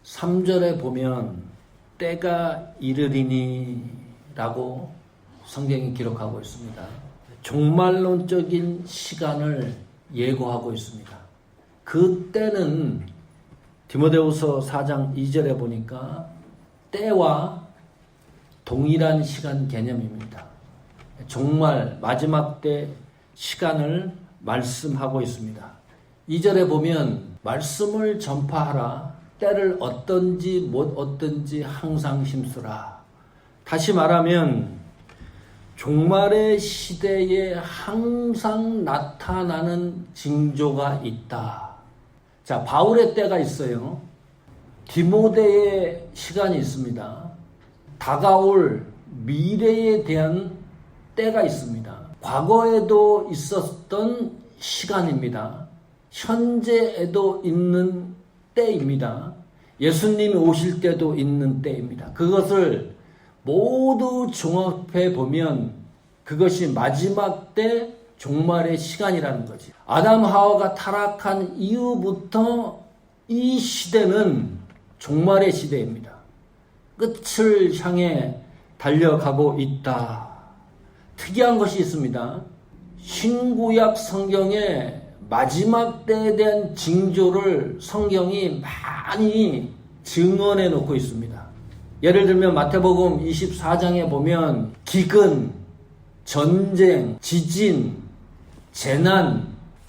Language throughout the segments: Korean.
3절에 보면 때가 이르리니 라고 성경이 기록하고 있습니다. 종말론적인 시간을 예고하고 있습니다. 그 때는 디모데후서 4장 2절에 보니까 때와 동일한 시간 개념입니다. 종말 마지막 때 시간을 말씀하고 있습니다. 2절에 보면 말씀을 전파하라. 때를 어떤지 못 어떤지 항상 힘쓰라. 다시 말하면 종말의 시대에 항상 나타나는 징조가 있다. 자, 바울의 때가 있어요. 디모데의 시간이 있습니다. 다가올 미래에 대한 때가 있습니다. 과거에도 있었던 시간입니다. 현재에도 있는 때입니다. 예수님이 오실 때도 있는 때입니다. 그것을 모두 종합해 보면 그것이 마지막 때 종말의 시간이라는 거지. 아담 하와가 타락한 이후부터 이 시대는 종말의 시대입니다. 끝을 향해 달려가고 있다. 특이한 것이 있습니다. 신구약 성경에 마지막 때에 대한 징조를 성경이 많이 증언해 놓고 있습니다. 예를 들면 마태복음 24장에 보면 기근, 전쟁, 지진, 재난,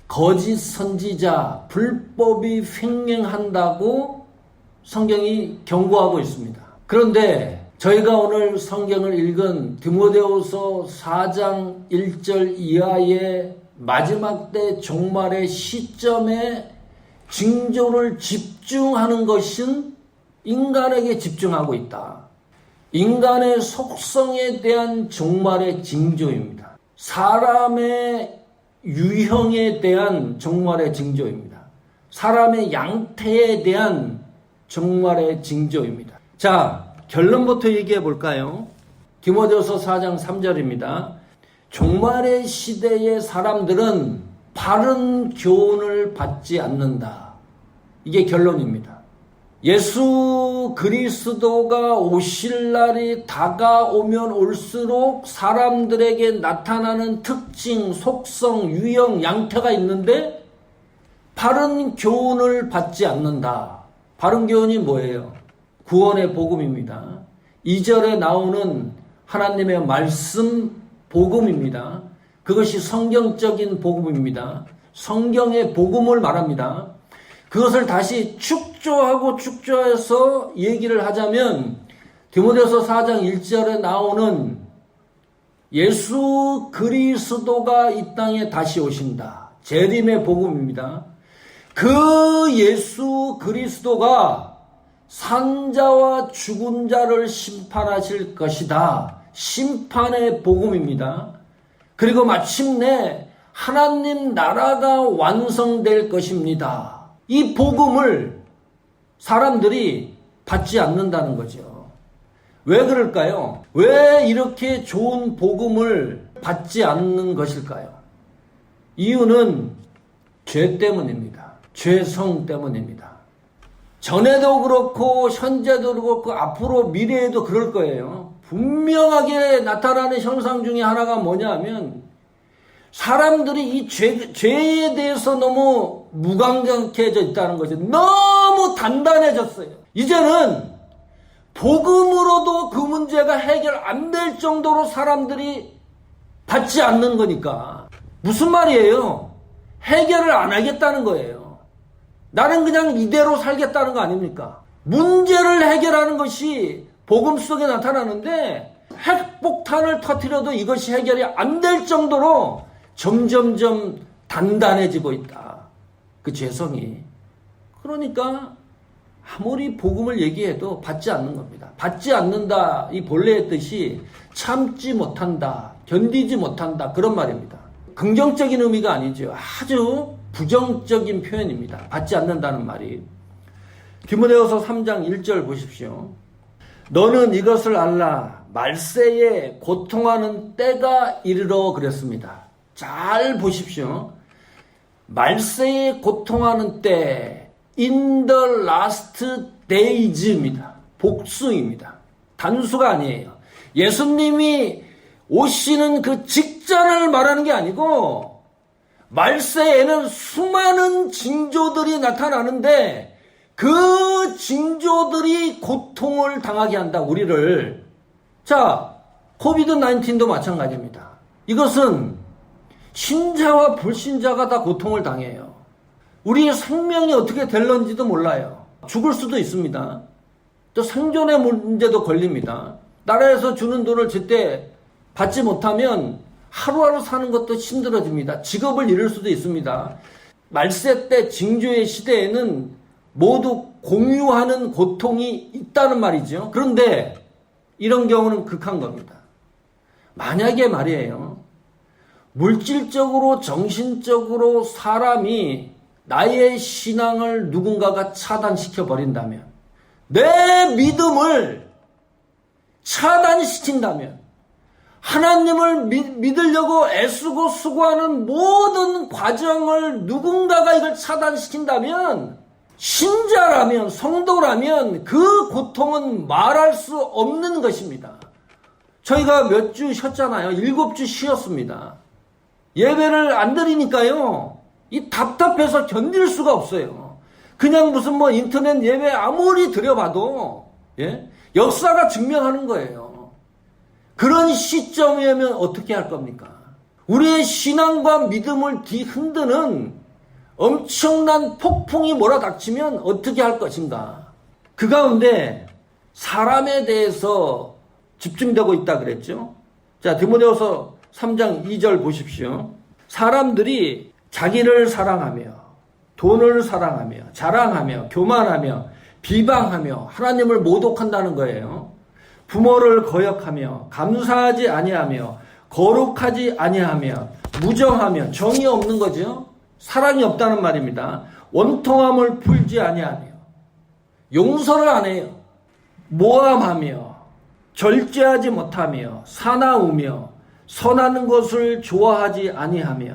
거짓 선지자, 불법이 횡행한다고 성경이 경고하고 있습니다. 그런데 저희가 오늘 성경을 읽은 디모데후서 4장 1절 이하의 마지막 때 종말의 시점에 징조를 집중하는 것은 인간에게 집중하고 있다. 인간의 속성에 대한 종말의 징조입니다. 사람의 유형에 대한 종말의 징조입니다. 사람의 양태에 대한 종말의 징조입니다. 자, 결론부터 얘기해 볼까요? 디모데후서 4장 3절입니다. 종말의 시대의 사람들은 바른 교훈을 받지 않는다. 이게 결론입니다. 예수 그리스도가 오실 날이 다가오면 올수록 사람들에게 나타나는 특징, 속성, 유형, 양태가 있는데 바른 교훈을 받지 않는다. 바른 교훈이 뭐예요? 구원의 복음입니다. 2절에 나오는 하나님의 말씀 복음입니다. 그것이 성경적인 복음입니다. 성경의 복음을 말합니다. 그것을 다시 축조해서 얘기를 하자면 디모데후서 4장 1절에 나오는 예수 그리스도가 이 땅에 다시 오신다. 재림의 복음입니다. 그 예수 그리스도가 산자와 죽은 자를 심판하실 것이다. 심판의 복음입니다. 그리고 마침내 하나님 나라가 완성될 것입니다. 이 복음을 사람들이 받지 않는다는 거죠. 왜 그럴까요? 왜 이렇게 좋은 복음을 받지 않는 것일까요? 이유는 죄 때문입니다. 죄성 때문입니다. 전에도 그렇고 현재도 그렇고 앞으로 미래에도 그럴 거예요. 분명하게 나타나는 현상 중에 하나가 뭐냐면 사람들이 이 죄에 대해서 너무 무감각해져 있다는 거죠. 너무 단단해졌어요. 이제는 복음으로도 그 문제가 해결 안 될 정도로 사람들이 받지 않는 거니까. 무슨 말이에요? 해결을 안 하겠다는 거예요. 나는 그냥 이대로 살겠다는 거 아닙니까? 문제를 해결하는 것이 복음 속에 나타나는데 핵폭탄을 터뜨려도 이것이 해결이 안 될 정도로 점점점 단단해지고 있다. 그 죄성이. 그러니까 아무리 복음을 얘기해도 받지 않는 겁니다. 받지 않는다. 이 본래의 뜻이 참지 못한다. 견디지 못한다. 그런 말입니다. 긍정적인 의미가 아니죠. 아주 부정적인 표현입니다. 받지 않는다는 말이. 디모데후서 3장 1절 보십시오. 너는 이것을 알라. 말세에 고통하는 때가 이르러 그랬습니다. 잘 보십시오. 말세에 고통하는 때, in the last 데이즈입니다. 복수입니다. 단수가 아니에요. 예수님이 오시는 그 직전을 말하는 게 아니고 말세에는 수많은 징조들이 나타나는데 그 징조들이 고통을 당하게 한다, 우리를. 자, 코비드-19도 마찬가지입니다. 이것은 신자와 불신자가 다 고통을 당해요. 우리의 생명이 어떻게 될런지도 몰라요. 죽을 수도 있습니다. 또 생존의 문제도 걸립니다. 나라에서 주는 돈을 제때 받지 못하면 하루하루 사는 것도 힘들어집니다. 직업을 잃을 수도 있습니다. 말세 때 징조의 시대에는 모두 공유하는 고통이 있다는 말이죠. 그런데 이런 경우는 극한 겁니다. 만약에 말이에요, 물질적으로 정신적으로 사람이 나의 신앙을 누군가가 차단시켜 버린다면, 내 믿음을 차단시킨다면, 하나님을 믿으려고 애쓰고 수고하는 모든 과정을 누군가가 이걸 차단시킨다면, 신자라면, 성도라면 그 고통은 말할 수 없는 것입니다. 저희가 몇 주 쉬었잖아요. 7주 쉬었습니다. 예배를 안 드리니까요, 이 답답해서 견딜 수가 없어요. 그냥 무슨 뭐 인터넷 예배 아무리 드려봐도, 예? 역사가 증명하는 거예요. 그런 시점이면 어떻게 할 겁니까? 우리의 신앙과 믿음을 뒤흔드는 엄청난 폭풍이 몰아닥치면 어떻게 할 것인가? 그 가운데 사람에 대해서 집중되고 있다 그랬죠? 자, 디모데후서 3장 2절 보십시오. 사람들이 자기를 사랑하며 돈을 사랑하며 자랑하며 교만하며 비방하며 하나님을 모독한다는 거예요. 부모를 거역하며 감사하지 아니하며 거룩하지 아니하며 무정하며 정이 없는 거죠. 사랑이 없다는 말입니다. 원통함을 풀지 아니하며 용서를 안 해요. 모함하며 절제하지 못하며 사나우며 선하는 것을 좋아하지 아니하며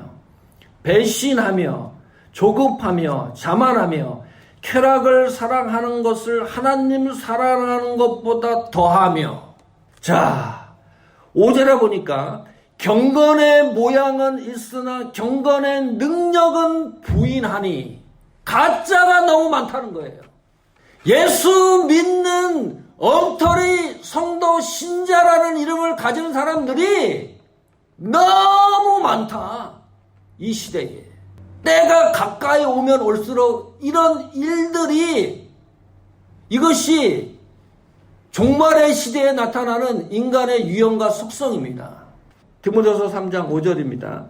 배신하며 조급하며 자만하며 쾌락을 사랑하는 것을 하나님 사랑하는 것보다 더하며. 자, 5절에 보니까 경건의 모양은 있으나 경건의 능력은 부인하니, 가짜가 너무 많다는 거예요. 예수 믿는 엉터리 성도 신자라는 이름을 가진 사람들이 너무 많다. 이 시대에. 때가 가까이 오면 올수록 이런 일들이, 이것이 종말의 시대에 나타나는 인간의 유형과 속성입니다. 디모데후서 3장 5절입니다.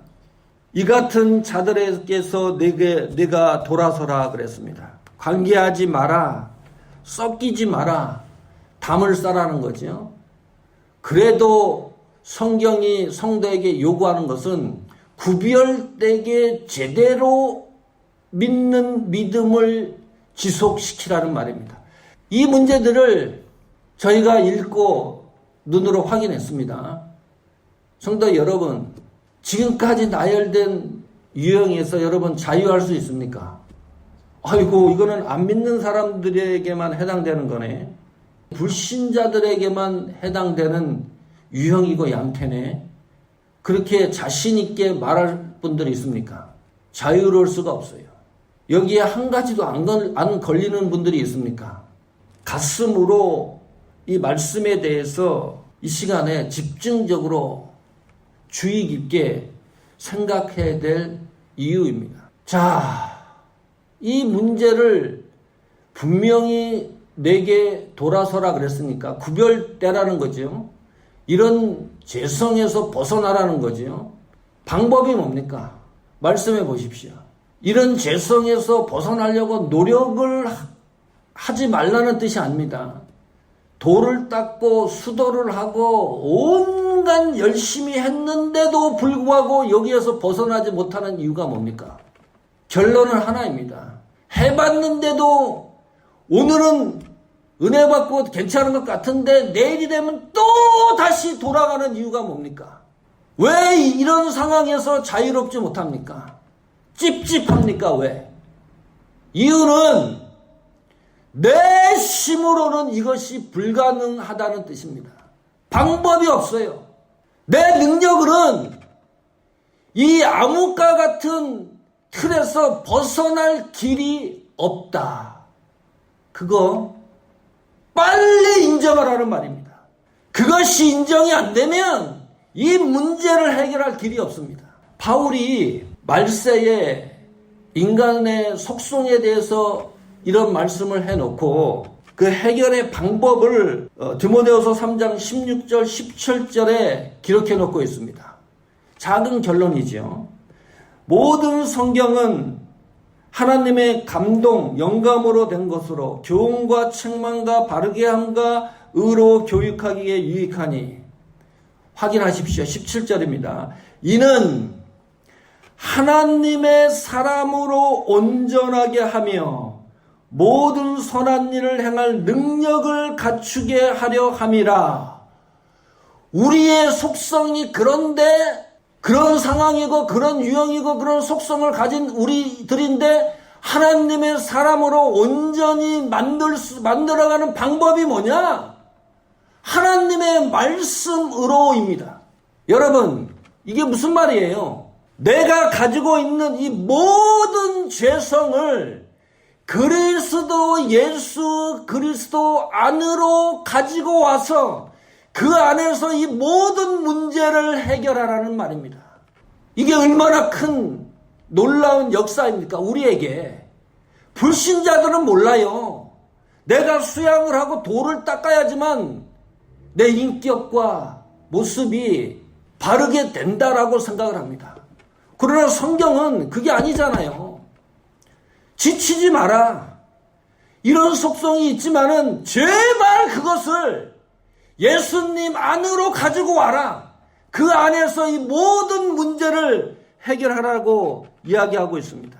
이 같은 자들에게서 내가 돌아서라 그랬습니다. 관계하지 마라, 섞이지 마라, 담을 싸라는 거죠. 그래도 성경이 성도에게 요구하는 것은 구별되게 제대로 믿는 믿음을 지속시키라는 말입니다. 이 문제들을 저희가 읽고 눈으로 확인했습니다. 성도 여러분, 지금까지 나열된 유형에서 여러분 자유할 수 있습니까? 아이고, 이거는 안 믿는 사람들에게만 해당되는 거네. 불신자들에게만 해당되는 유형이고 양태네. 그렇게 자신 있게 말할 분들이 있습니까? 자유로울 수가 없어요. 여기에 한 가지도 안 걸리는 분들이 있습니까? 가슴으로 이 말씀에 대해서 이 시간에 집중적으로 주의 깊게 생각해야 될 이유입니다. 자, 이 문제를 분명히 내게 돌아서라 그랬으니까 구별되라는 거죠. 이런 죄성에서 벗어나라는 거죠. 방법이 뭡니까? 말씀해 보십시오. 이런 죄성에서 벗어나려고 노력을 하지 말라는 뜻이 아닙니다. 돌을 닦고 수도를 하고 온갖 열심히 했는데도 불구하고 여기에서 벗어나지 못하는 이유가 뭡니까? 결론은 하나입니다. 해봤는데도 오늘은 은혜 받고 괜찮은 것 같은데 내일이 되면 또 다시 돌아가는 이유가 뭡니까? 왜 이런 상황에서 자유롭지 못합니까? 찝찝합니까? 왜? 이유는 내 힘으로는 이것이 불가능하다는 뜻입니다. 방법이 없어요. 내 능력으로는 이 암흑과 같은 틀에서 벗어날 길이 없다. 그거 빨리 인정하라는 말입니다. 그것이 인정이 안 되면 이 문제를 해결할 길이 없습니다. 바울이 말세에 인간의 속성에 대해서 이런 말씀을 해놓고 그 해결의 방법을 디모데후서 3장 16절 17절에 기록해 놓고 있습니다. 작은 결론이죠. 모든 성경은 하나님의 감동, 영감으로 된 것으로 교훈과 책망과 바르게 함과 의로 교육하기에 유익하니 확인하십시오. 17절입니다. 이는 하나님의 사람으로 온전하게 하며 모든 선한 일을 행할 능력을 갖추게 하려 함이라. 우리의 속성이 그런데 그런 상황이고 그런 유형이고 그런 속성을 가진 우리들인데 하나님의 사람으로 온전히 만들어가는 방법이 뭐냐? 하나님의 말씀으로입니다. 여러분, 이게 무슨 말이에요? 내가 가지고 있는 이 모든 죄성을 예수 그리스도 안으로 가지고 와서 그 안에서 이 모든 문제를 해결하라는 말입니다. 이게 얼마나 큰 놀라운 역사입니까? 우리에게. 불신자들은 몰라요. 내가 수양을 하고 돌을 닦아야지만 내 인격과 모습이 바르게 된다라고 생각을 합니다. 그러나 성경은 그게 아니잖아요. 지치지 마라. 이런 속성이 있지만은 제발 그것을 예수님 안으로 가지고 와라. 그 안에서 이 모든 문제를 해결하라고 이야기하고 있습니다.